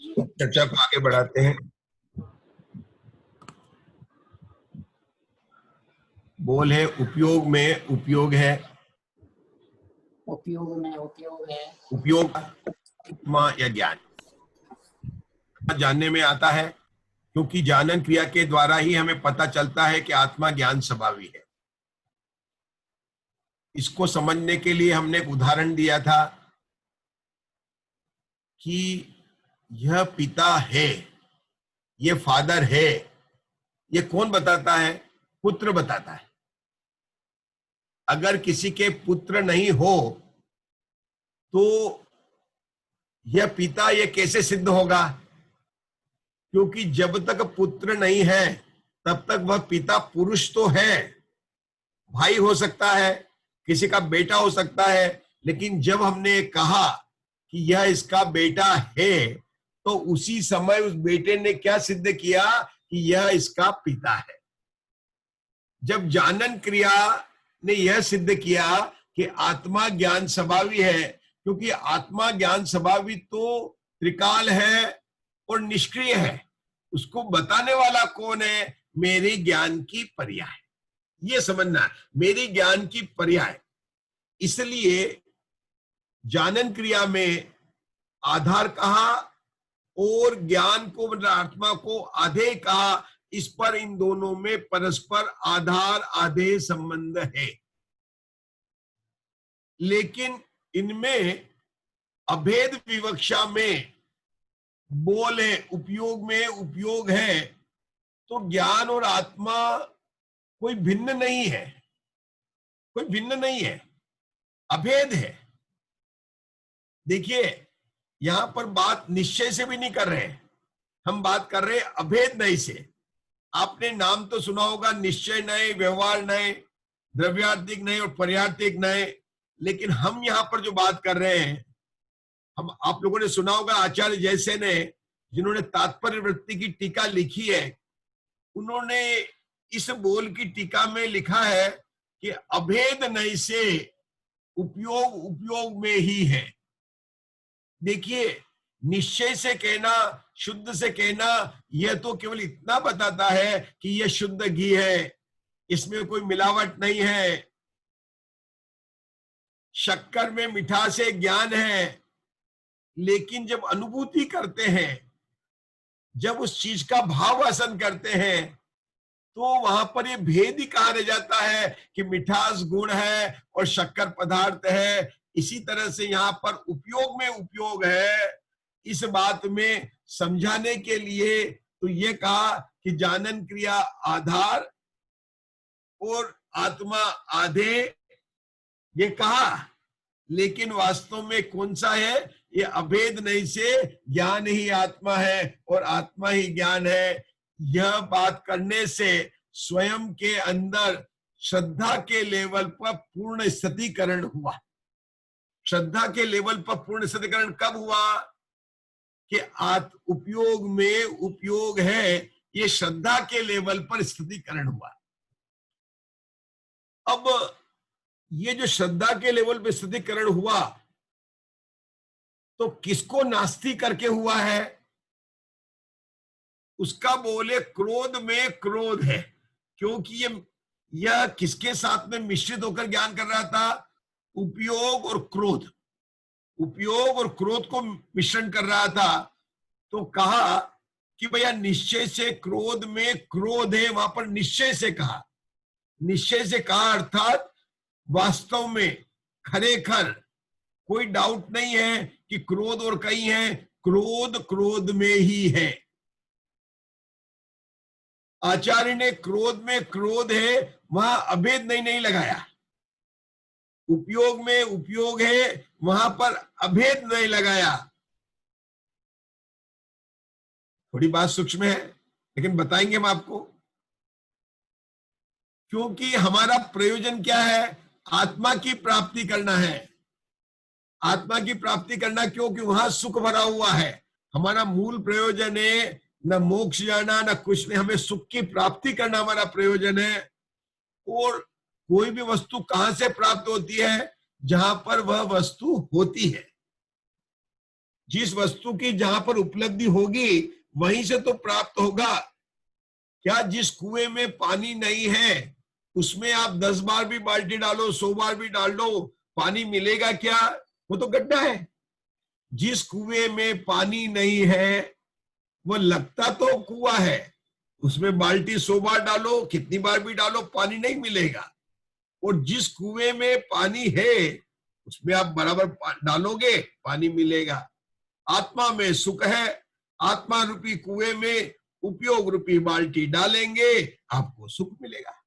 चर्चा को आगे बढ़ाते हैं। बोल है उपयोग में उपयोग है, उपयोग में उपयोग है, उपयोग आत्मा या ज्ञान जानने में आता है, क्योंकि जानन क्रिया के द्वारा ही हमें पता चलता है कि आत्मा ज्ञान स्वभावी है। इसको समझने के लिए हमने एक उदाहरण दिया था कि यह पिता है, ये फादर है। ये कौन बताता है? पुत्र बताता है। अगर किसी के पुत्र नहीं हो तो यह पिता ये कैसे सिद्ध होगा? क्योंकि जब तक पुत्र नहीं है तब तक वह पिता पुरुष तो है, भाई हो सकता है, किसी का बेटा हो सकता है, लेकिन जब हमने कहा कि यह इसका बेटा है तो उसी समय उस बेटे ने क्या सिद्ध किया कि यह इसका पिता है। जब जानन क्रिया ने यह सिद्ध किया कि आत्मा ज्ञान स्वभावी है, क्योंकि आत्मा ज्ञान स्वभावी तो त्रिकाल है और निष्क्रिय है, उसको बताने वाला कौन है? मेरे ज्ञान की पर्याय। ये समझना, मेरी ज्ञान की पर्याय। इसलिए जानन क्रिया में आधार कहा और ज्ञान को आत्मा को आधेय कहा। इस पर इन दोनों में परस्पर आधार आधेय संबंध है, लेकिन इनमें अभेद विवक्षा में बोल है उपयोग में उपयोग है, तो ज्ञान और आत्मा कोई भिन्न नहीं है, कोई भिन्न नहीं है, अभेद है। देखिए, यहां पर बात निश्चय से भी नहीं कर रहे, हम बात कर रहे हैं अभेद नहीं से। आपने नाम तो सुना होगा, निश्चय नए, व्यवहार नए, द्रव्यार्थिक नए और पर्यार्थिक नए, लेकिन हम यहां पर जो बात कर रहे हैं, हम आप लोगों ने सुना होगा आचार्य जैसे ने, जिन्होंने तात्पर्य वृत्ति की टीका लिखी है, उन्होंने इस बोल की टीका में लिखा है कि अभेद नहीं से उपयोग उपयोग में ही है। देखिए, निश्चय से कहना, शुद्ध से कहना, यह तो केवल इतना बताता है कि यह शुद्ध घी है, इसमें कोई मिलावट नहीं है। शक्कर में मिठास है, ज्ञान है, लेकिन जब अनुभूति करते हैं, जब उस चीज का भाव वासन करते हैं, तो वहां पर यह भेद ही कहा रह जाता है कि मिठास गुण है और शक्कर पदार्थ है। इसी तरह से यहाँ पर उपयोग में उपयोग है। इस बात में समझाने के लिए तो ये कहा कि जानन क्रिया आधार और आत्मा आधे, ये कहा, लेकिन वास्तव में कौन सा है? ये अभेद नहीं से ज्ञान ही आत्मा है और आत्मा ही ज्ञान है। यह बात करने से स्वयं के अंदर श्रद्धा के लेवल पर पूर्ण स्थितिकरण हुआ। श्रद्धा के लेवल पर पूर्ण स्थितिकरण कब हुआ? कि उपयोग में उपयोग है, ये श्रद्धा के लेवल पर स्थितिकरण हुआ। अब ये जो श्रद्धा के लेवल पर स्थितिकरण हुआ, तो किसको नास्ति करके हुआ है? उसका बोले क्रोध में क्रोध है, क्योंकि यह किसके साथ में मिश्रित होकर ज्ञान कर रहा था? उपयोग और क्रोध, उपयोग और क्रोध को मिश्रण कर रहा था। तो कहा कि भैया निश्चय से क्रोध में क्रोध है, वहां पर निश्चय से कहा, निश्चय से कहा अर्थात वास्तव में खरेखर कोई डाउट नहीं है कि क्रोध और कहीं है, क्रोध क्रोध में ही है। आचार्य ने क्रोध में क्रोध है वहां अभेद नहीं लगाया, उपयोग में उपयोग है वहां पर अभेद नहीं लगाया। थोड़ी बात सूक्ष्म है, लेकिन बताएंगे हम आपको, क्योंकि हमारा प्रयोजन क्या है? आत्मा की प्राप्ति करना है, आत्मा की प्राप्ति करना, क्योंकि वहां सुख भरा हुआ है। हमारा मूल प्रयोजन है न मोक्ष जाना न कुछ नहीं, हमें सुख की प्राप्ति करना हमारा प्रयोजन है। और कोई भी वस्तु कहां से प्राप्त होती है? जहां पर वह वस्तु होती है। जिस वस्तु की जहां पर उपलब्धि होगी वहीं से तो प्राप्त होगा। क्या जिस कुएं में पानी नहीं है उसमें आप 10 बार भी बाल्टी डालो, 100 बार भी डाल दो, पानी मिलेगा क्या? वो तो गड्ढा है। जिस कुएं में पानी नहीं है वो लगता तो कुआं है, उसमें बाल्टी 100 बार डालो, कितनी बार भी डालो, पानी नहीं मिलेगा। और जिस कुएं में पानी है उसमें आप बराबर डालोगे, पानी मिलेगा। आत्मा में सुख है, आत्मा रूपी कुएं में उपयोग रूपी बाल्टी डालेंगे, आपको सुख मिलेगा।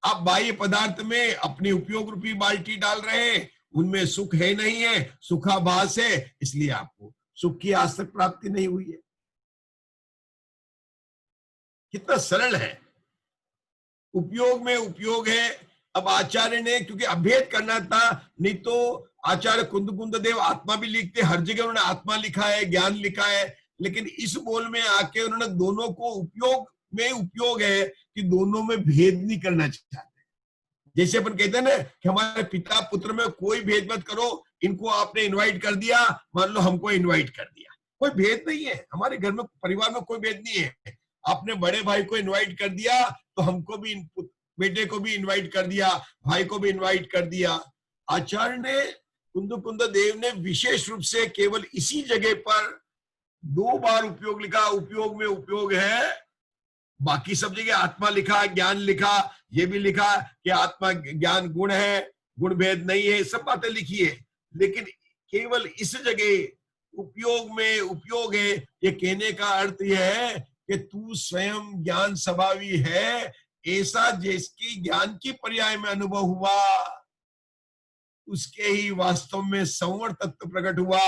आप बाह्य पदार्थ में अपनी उपयोग रूपी बाल्टी डाल रहे हैं, उनमें सुख है नहीं है, सुखाभास है, इसलिए आपको सुख की आज तक प्राप्ति नहीं हुई है। कितना सरल है। उपयोग में उपयोग है। अब आचार्य ने क्योंकि अभेद करना था, नहीं तो आचार्य कुंद देव आत्मा भी लिखते, हर जगह उन्होंने आत्मा लिखा है, ज्ञान लिखा है, लेकिन इस बोल में आके उन्होंने दोनों को उपयोग में उपयोग है कि दोनों में भेद नहीं करना चाहते। जैसे अपन कहते हैं ना कि हमारे पिता पुत्र में कोई भेद मत करो, इनको आपने इनवाइट कर दिया, मान लो हमको इनवाइट कर दिया, कोई भेद नहीं है हमारे घर में, परिवार में कोई भेद नहीं है। आपने बड़े भाई को इनवाइट कर दिया तो हमको भी, बेटे को भी इनवाइट कर दिया, भाई को भी इनवाइट कर दिया। आचार्य ने कुंद देव ने विशेष रूप से केवल इसी जगह पर 2 बार उपयोग लिखा, उपयोग में उपयोग है। बाकी सब जगह आत्मा लिखा, ज्ञान लिखा, ये भी लिखा कि आत्मा ज्ञान गुण है, गुण भेद नहीं है, सब बातें लिखी है, लेकिन केवल इस जगह उपयोग में उपयोग है। ये कहने का अर्थ यह है कि तू स्वयं ज्ञान स्वभावी है, ऐसा जिसकी ज्ञान की पर्याय में अनुभव हुआ उसके ही वास्तव में संवर तत्व प्रकट हुआ।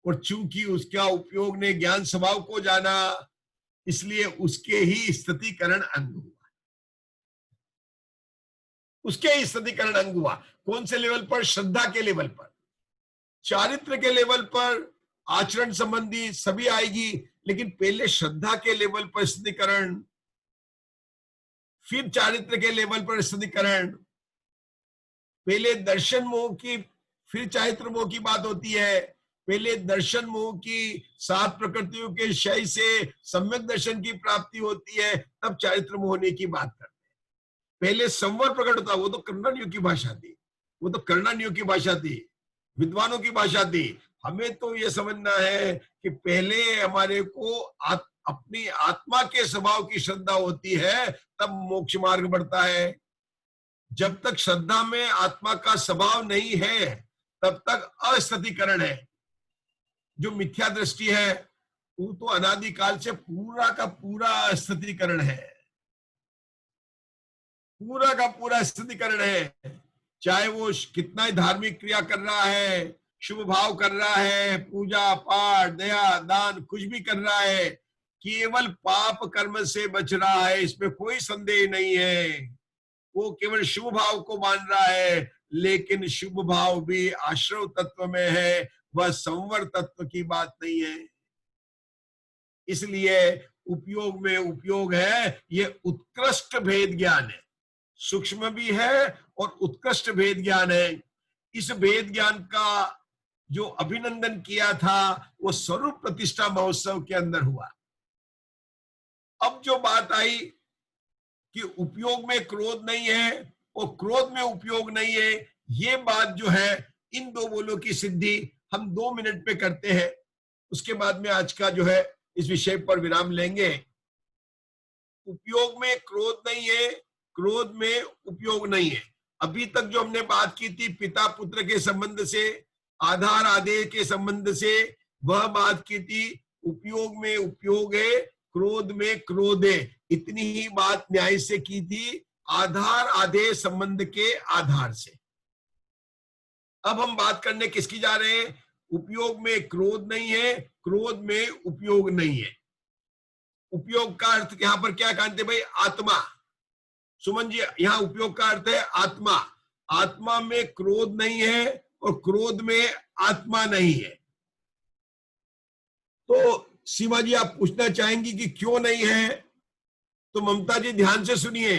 और चूंकि उसका उपयोग ने ज्ञान स्वभाव को जाना, इसलिए उसके ही स्थितिकरण अंग हुआ, उसके ही स्थितिकरण अंग हुआ। कौन से लेवल पर? श्रद्धा के लेवल पर, चारित्र के लेवल पर, आचरण संबंधी सभी आएगी, लेकिन पहले श्रद्धा के लेवल पर स्थितिकरण, फिर चारित्र के लेवल पर स्थितिकरण। पहले दर्शन मोह की, फिर चारित्र मोह की बात होती है। पहले दर्शन मोह की 7 प्रकृतियों के क्षय से सम्यक दर्शन की प्राप्ति होती है, तब चारित्र मोह होने की बात करते हैं। पहले संवर प्रकट होता, वो तो कर्णनियों की भाषा थी, वो तो कर्णनियों की भाषा थी, विद्वानों की भाषा थी। हमें तो ये समझना है कि पहले हमारे को अपनी आत्मा के स्वभाव की श्रद्धा होती है, तब मोक्ष मार्ग बढ़ता है। जब तक श्रद्धा में आत्मा का स्वभाव नहीं है तब तक अस्थितिकरण है। जो मिथ्या दृष्टि है वो तो अनादिकाल से पूरा का पूरा अस्थितिकरण है, पूरा का पूरा स्थितिकरण है। चाहे वो कितना ही धार्मिक क्रिया कर रहा है, शुभ भाव कर रहा है, पूजा पाठ दया दान कुछ भी कर रहा है, केवल पाप कर्म से बच रहा है, इसमें कोई संदेह नहीं है। वो केवल शुभ भाव को मान रहा है, लेकिन शुभ भाव भी आश्रव तत्व में है, वह संवर तत्व की बात नहीं है। इसलिए उपयोग में उपयोग है, ये उत्कृष्ट भेद ज्ञान है, सूक्ष्म भी है और उत्कृष्ट भेद ज्ञान है। इस भेद ज्ञान का जो अभिनंदन किया था वो स्वरूप प्रतिष्ठा महोत्सव के अंदर हुआ। अब जो बात आई कि उपयोग में क्रोध नहीं है और क्रोध में उपयोग नहीं है, ये बात जो है इन 2 बोलों की सिद्धि हम 2 मिनट पे करते हैं। उसके बाद में आज का जो है इस विषय पर विराम लेंगे। उपयोग में क्रोध नहीं है, क्रोध में उपयोग नहीं है। अभी तक जो हमने बात की थी पिता पुत्र के संबंध से, आधार आदेश के संबंध से, वह बात की थी उपयोग में उपयोग है, क्रोध में क्रोध है। इतनी ही बात न्याय से की थी, आधार आदेश संबंध के आधार से। अब हम बात करने किसकी जा रहे हैं? उपयोग में क्रोध नहीं है, क्रोध में उपयोग नहीं है। उपयोग का अर्थ यहां पर क्या कहते भाई? आत्मा। सुमन जी, यहां उपयोग का अर्थ है आत्मा। आत्मा में क्रोध नहीं है और क्रोध में आत्मा नहीं है। तो सीमा जी आप पूछना चाहेंगी कि क्यों नहीं है? तो ममता जी ध्यान से सुनिए,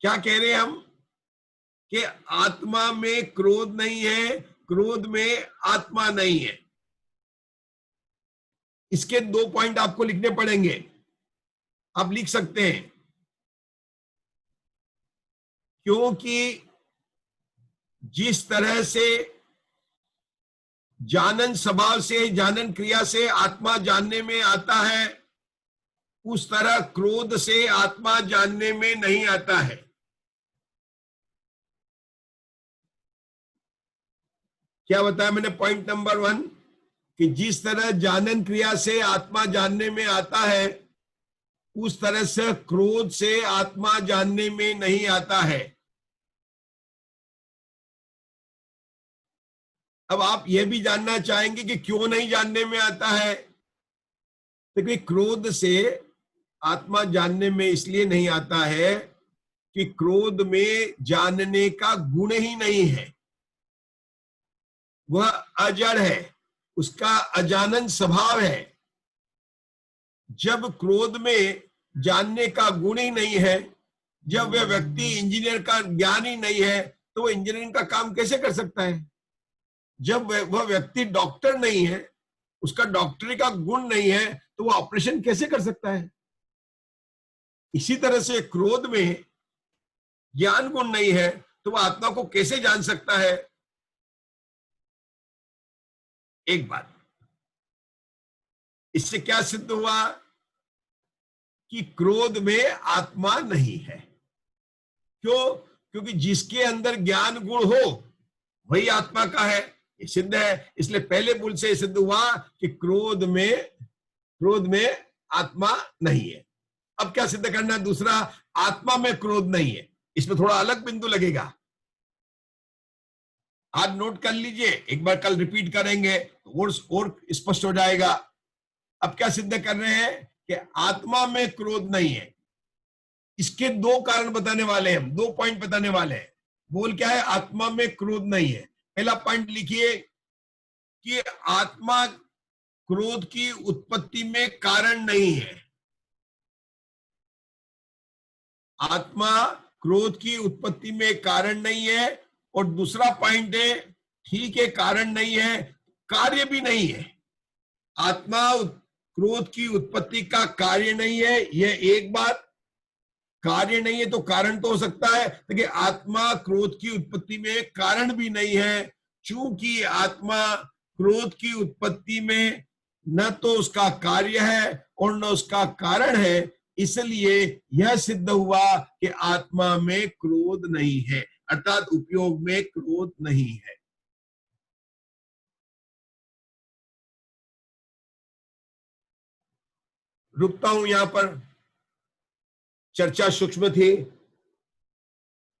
क्या कह रहे हैं हम कि आत्मा में क्रोध नहीं है, क्रोध में आत्मा नहीं है। इसके 2 पॉइंट आपको लिखने पड़ेंगे। आप लिख सकते हैं, क्योंकि जिस तरह से जानन स्वभाव से, जानन क्रिया से आत्मा जानने में आता है, उस तरह क्रोध से आत्मा जानने में नहीं आता है। क्या बताया मैंने? पॉइंट नंबर 1 कि जिस तरह जानन क्रिया से आत्मा जानने में आता है, उस तरह से क्रोध से आत्मा जानने में नहीं आता है। अब आप यह भी जानना चाहेंगे कि क्यों नहीं जानने में आता है। देखिए, क्रोध से आत्मा जानने में इसलिए नहीं आता है कि क्रोध में जानने का गुण ही नहीं है, वह अजड़ है, उसका अजानन स्वभाव है। जब क्रोध में जानने का गुण ही नहीं है, जब वह व्यक्ति इंजीनियर का ज्ञान ही नहीं है, तो वह इंजीनियरिंग का काम कैसे कर सकता है? जब वह व्यक्ति डॉक्टर नहीं है, उसका डॉक्टरी का गुण नहीं है, तो वह ऑपरेशन कैसे कर सकता है? इसी तरह से क्रोध में ज्ञान गुण नहीं है, तो वह आत्मा को कैसे जान सकता है? एक बात, इससे क्या सिद्ध हुआ कि क्रोध में आत्मा नहीं है। क्यों? क्योंकि जिसके अंदर ज्ञान गुण हो वही आत्मा का है, ये सिद्ध है। इसलिए पहले बुल से सिद्ध हुआ कि क्रोध में आत्मा नहीं है। अब क्या सिद्ध करना है? दूसरा, आत्मा में क्रोध नहीं है। इसमें थोड़ा अलग बिंदु लगेगा, आज नोट कर लीजिए, एक बार कल रिपीट करेंगे तो और स्पष्ट हो जाएगा। अब क्या सिद्ध कर रहे हैं कि आत्मा में क्रोध नहीं है। इसके 2 कारण बताने वाले हैं, 2 पॉइंट बताने वाले हैं। बोल क्या है? आत्मा में क्रोध नहीं है। पहला पॉइंट लिखिए कि आत्मा क्रोध की उत्पत्ति में कारण नहीं है। आत्मा क्रोध की उत्पत्ति में कारण नहीं है। और दूसरा पॉइंट है, ठीक है, कारण नहीं है, कार्य भी नहीं है। आत्मा क्रोध की उत्पत्ति का कार्य नहीं है, यह एक बात। कार्य नहीं है तो कारण तो हो सकता है, लेकिन आत्मा क्रोध की उत्पत्ति में कारण भी नहीं है। चूंकि आत्मा क्रोध की उत्पत्ति में न तो उसका कार्य है और न उसका कारण है, इसलिए यह सिद्ध हुआ कि आत्मा में क्रोध नहीं है, अर्थात उपयोग में क्रोध नहीं है। रुकता हूं यहां पर। चर्चा सूक्ष्म थी,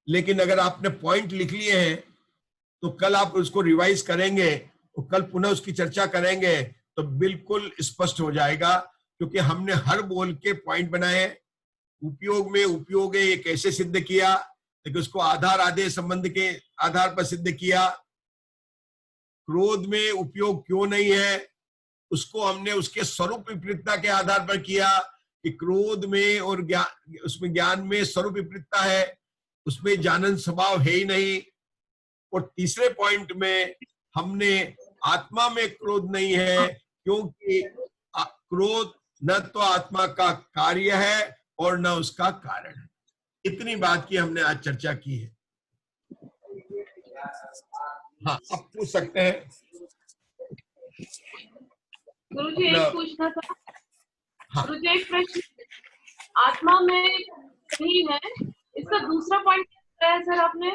लेकिन अगर आपने पॉइंट लिख लिए हैं तो कल आप उसको रिवाइज करेंगे तो कल पुनः उसकी चर्चा करेंगे तो बिल्कुल स्पष्ट हो जाएगा। क्योंकि हमने हर बोल के पॉइंट बनाए। उपयोग में उपयोग है, ये कैसे सिद्ध किया, लेकिन उसको आधार आदेश संबंध के आधार पर सिद्ध किया। क्रोध में उपयोग क्यों नहीं है, उसको हमने उसके स्वरूप विपरीतता के आधार पर किया कि क्रोध में और ज्ञान, उसमें ज्ञान में स्वरूप विपरीतता है, उसमें जानन स्वभाव है ही नहीं। और तीसरे पॉइंट में हमने आत्मा में क्रोध नहीं है, क्योंकि क्रोध न तो आत्मा का कार्य है और न उसका कारण है। इतनी बात की हमने आज चर्चा की है। हाँ, अब पूछ सकते हैं। गुरुजी एक पूछना था। हाँ। गुरुजी एक प्रश्न, आत्मा में नहीं है, इसका दूसरा पॉइंट क्या है सर? आपने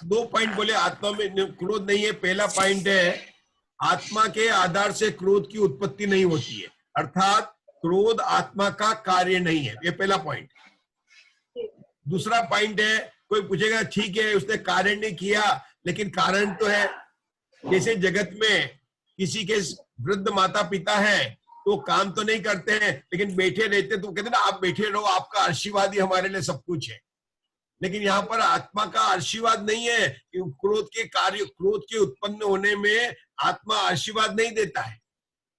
2 पॉइंट बोले, आत्मा में क्रोध नहीं है। पहला पॉइंट है आत्मा के आधार से क्रोध की उत्पत्ति नहीं होती है, अर्थात क्रोध आत्मा का कार्य नहीं है, ये पहला पॉइंट। दूसरा पॉइंट है, कोई पूछेगा ठीक है उसने कार्य नहीं किया, लेकिन कारण तो है। जैसे जगत में किसी के वृद्ध माता पिता है तो काम तो नहीं करते हैं, लेकिन बैठे रहते, तो कहते ना आप बैठे रहो, आपका आशीर्वाद ही हमारे लिए सब कुछ है। लेकिन यहाँ पर आत्मा का आशीर्वाद नहीं है। क्रोध के कार्य, क्रोध के उत्पन्न होने में आत्मा आशीर्वाद नहीं देता है।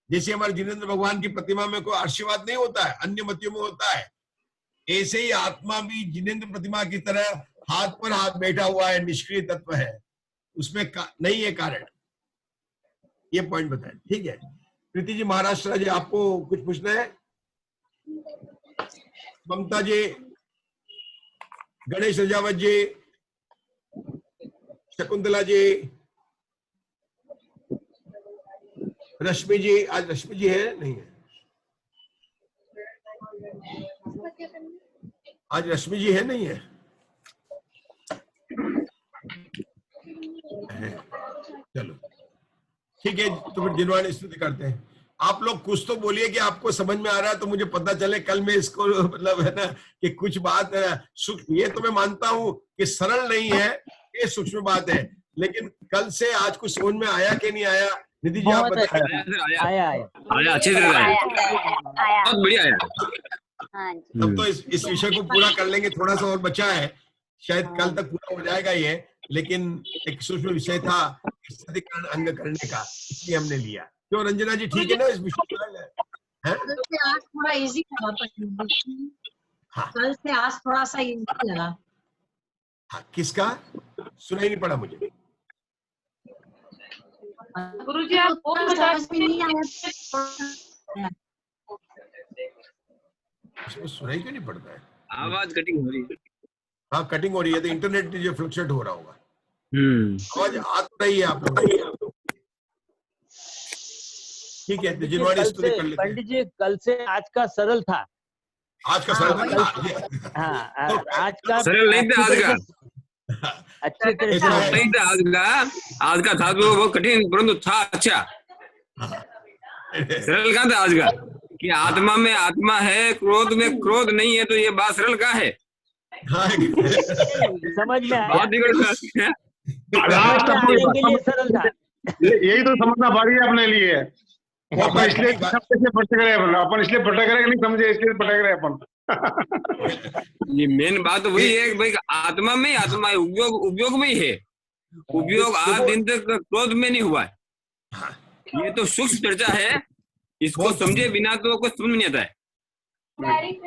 जैसे हमारे जिनेंद्र भगवान की प्रतिमा में कोई आशीर्वाद नहीं होता है, अन्य मतियों में होता है, ऐसे ही आत्मा भी जिनेंद्र प्रतिमा की तरह हाथ पर हाथ बैठा हुआ है, निष्क्रिय तत्व है। उसमें नहीं है कारण, ये पॉइंट बताएं। ठीक है प्रीति जी, महाराष्ट्र जी, आपको कुछ पूछना है? ममता जी, गणेश रजावत जी, शकुंतला जी, रश्मि जी, आज रश्मि जी है नहीं है? आज रश्मि जी है नहीं है? चलो ठीक है, तो फिर जिनवाणी स्तुति करते हैं। आप लोग कुछ तो बोलिए कि आपको समझ में आ रहा है, तो मुझे पता चले कल में इसको मतलब है ना कि कुछ बात ये तो मैं मानता हूं कि सरल नहीं है, ये सूक्ष्म बात है, लेकिन कल से आज कुछ समझ में आया कि नहीं आया? निधि जी आप बताइए। आया अच्छे से आया, बहुत बढ़िया आया। तब तो इस विषय को पूरा कर लेंगे, थोड़ा सा और बचा है, शायद कल तक पूरा हो जाएगा ये, लेकिन एक सूक्ष्म विषय था सतिकरण अंग करने का, इसलिए हमने लिया। क्यों रंजना जी, ठीक है ना इस विषय में? आज थोड़ा इजी लगा, हाँ कल से आज थोड़ा सा इजी लगा। हाँ, किसका सुनाई नहीं पड़ा मुझे? गुरुजी आप वो बता दीजिए। इसमें सुनाई क्यों नहीं पड़ता है? आवाज कटिंग हो रही है। हाँ कटिंग हो रही है, तो इंटरनेट जो फ्लक्चुएट हो रहा होगा। आवाज आ तो रही है आप लोग? ठीक है, तो जिनवाणी स्तुति कर लेते हैं। पंडित जी कल से आज का सरल था। आज का सरल था? हाँ आज का सरल नहीं था, आज का अच्छी तरह से नहीं था, आज का था तो वो कठिन परंतु था अच्छा। सरल कहाँ था आज का, कि आत्मा में आत्मा है, क्रोध में क्रोध नहीं है, तो ये बात सरल कहाँ है? समझ में आया, बहुत सरल था। यही तो समझना भारी है अपने लिए। अपन इसलिए भटक रहे, अपन इसलिए भटक रहे नहीं समझे, इसलिए भटक रहे अपन। ये मेन बात वही है कि भाई आत्मा में आत्मा है, उपयोग में ही है। उपयोग आज दिन तक क्रोध में नहीं हुआ है। ये तो सूक्ष्म चर्चा है, इसको समझे बिना तो कुछ समझ नहीं आता है।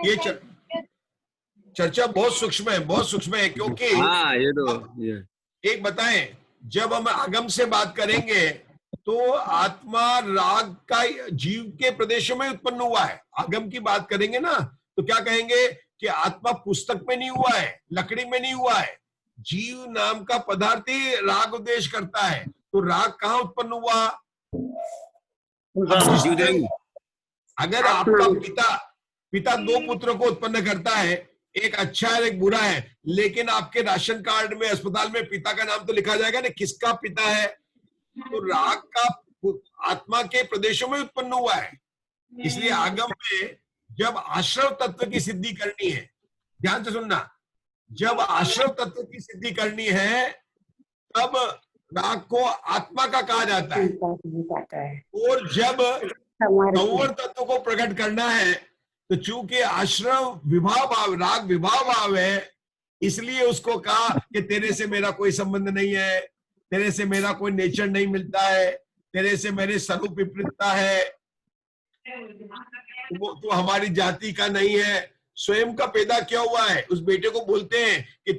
ये चर्चा बहुत सूक्ष्म है, बहुत सूक्ष्म है, क्योंकि हाँ ये तो एक बताएं, जब हम आगम से बात करेंगे तो आत्मा राग का जीव के प्रदेशों में उत्पन्न हुआ है। आगम की बात करेंगे ना तो क्या कहेंगे कि आत्मा पुस्तक में नहीं हुआ है, लकड़ी में नहीं हुआ है, जीव नाम का पदार्थ ही राग उद्देश्य करता है। तो राग कहाँ उत्पन्न हुआ? अगर आपका पिता दो पुत्रों को उत्पन्न करता है, एक अच्छा है एक बुरा है, लेकिन आपके राशन कार्ड में अस्पताल में पिता का नाम तो लिखा जाएगा ना, किसका पिता है? तो राग का आत्मा के प्रदेशों में उत्पन्न हुआ है। इसलिए आगम में जब आश्रव तत्व की सिद्धि करनी है, ध्यान से सुनना, जब आश्रव तत्व की सिद्धि करनी है तब राग को आत्मा का कहा जाता है, और जब गौण तत्व को प्रकट करना है तो चूंकि आश्रव विभाव भाव, राग विभाव भाव है, इसलिए उसको कहा कि तेरे से मेरा कोई संबंध नहीं है, तेरे से मेरा कोई नेचर नहीं मिलता है, तेरे से मेरे स्वरूप विपरीतता है, वो तो हमारी जाति का नहीं है, स्वयं का पैदा क्या हुआ है। उस बेटे को बोलते हैं कि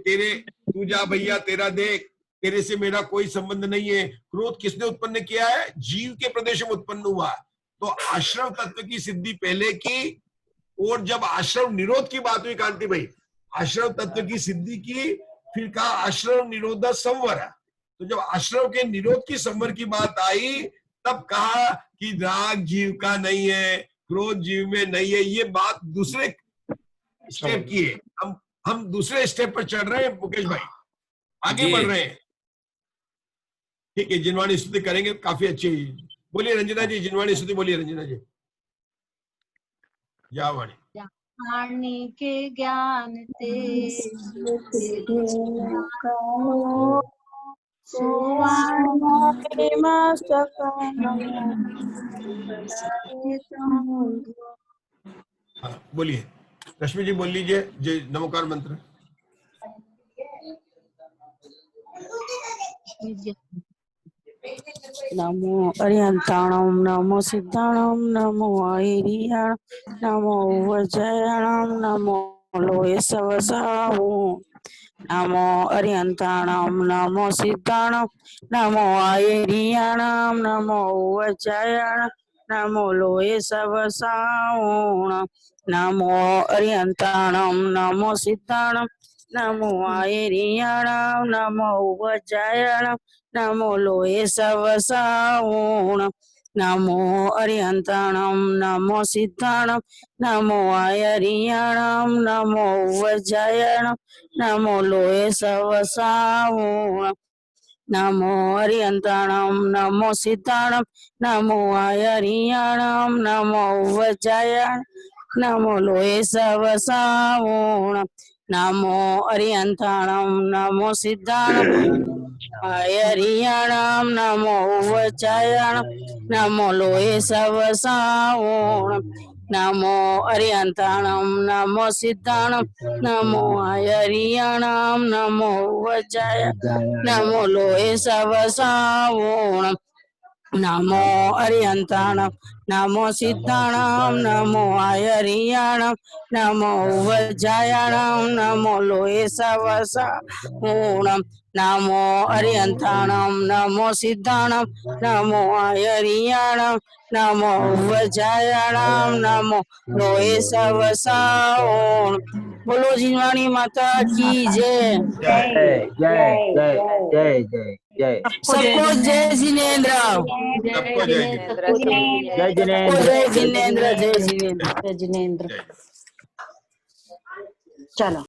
तू जा भैया, तेरा देख, तेरे से मेरा कोई संबंध नहीं है। क्रोध किसने उत्पन्न किया है? जीव के प्रदेश में उत्पन्न हुआ। तो आश्रव तत्व की सिद्धि पहले की, और जब आश्रव निरोध की बात हुई कांति भाई, आश्रव तत्व की सिद्धि की, फिर कहा आश्रव निरोध संवर। तो जब आश्रव के निरोध की संवर की बात आई तब कहा कि राग जीव का नहीं है, क्रोध जीव में नहीं है। ये बात दूसरे स्टेप की है, हम दूसरे स्टेप पर चल रहे हैं मुकेश भाई, आगे बढ़ रहे हैं। ठीक है, जिनवाणी स्तुति करेंगे, काफी अच्छी। बोलिए रंजना जी, जिनवाणी स्तुति बोलिए रंजना जी। या वाणी के ज्ञान ते बोलिए रश्मि जी, बोल लीजिए जय नमोकार मंत्र। नमो अरिहंताणम, नमो सिद्धाणम, नमो आहिरियाण, नमो वज्रयाणम, नमो लोहे सवसाहु, नमो अरिहंताणं नमो सिद्धाणं नमो आयरियाणं नमो उवचायाणं नमो लोये सवसावणं नमो अरिहंताणं नमो सिद्धाणं नमो आयरियाणं नमो उवचायाणं नमो लोये सवसावणं नमो अरिहंताणं नमो सिद्धाणं नमो आयरियाणं नमो उवचायाणं नमो लोये सवसावणं नमो अरिहंताणं नमो सिद्धाणं नमो आयरियाणं नमो उवचायाणं नमो लोये सवसावणं नमो अरिहंताणं नमो सिद्धाणं आयरियाणं नमो उवचायाणं नमो लोये सवसावणं नमो अरिहंताणं नमो सिद्धाणं नमो आयरियाणं नमो उवचायाणं नमो लोये सवसावणं नमो अरिहंताणं नमो सिद्धाणं नमो आयरियाणं नमो उवचायाणं नमो लोये सवसावणं नमो अरिहंताणं नमो सिद्धाणं नमो आयरियाणं नमो उवचायाणं नमो लोये सवसावणं बोलो जिनवाणी माता की जय। जय जय जय जय जय जय सबको जय जिनेन्द्र। सबको जय जिनेन्द्र। जय जिनेन्द्र जय जिनेन्द्र जय जिनेन्द्र। जिनेन्द्र जय। चलो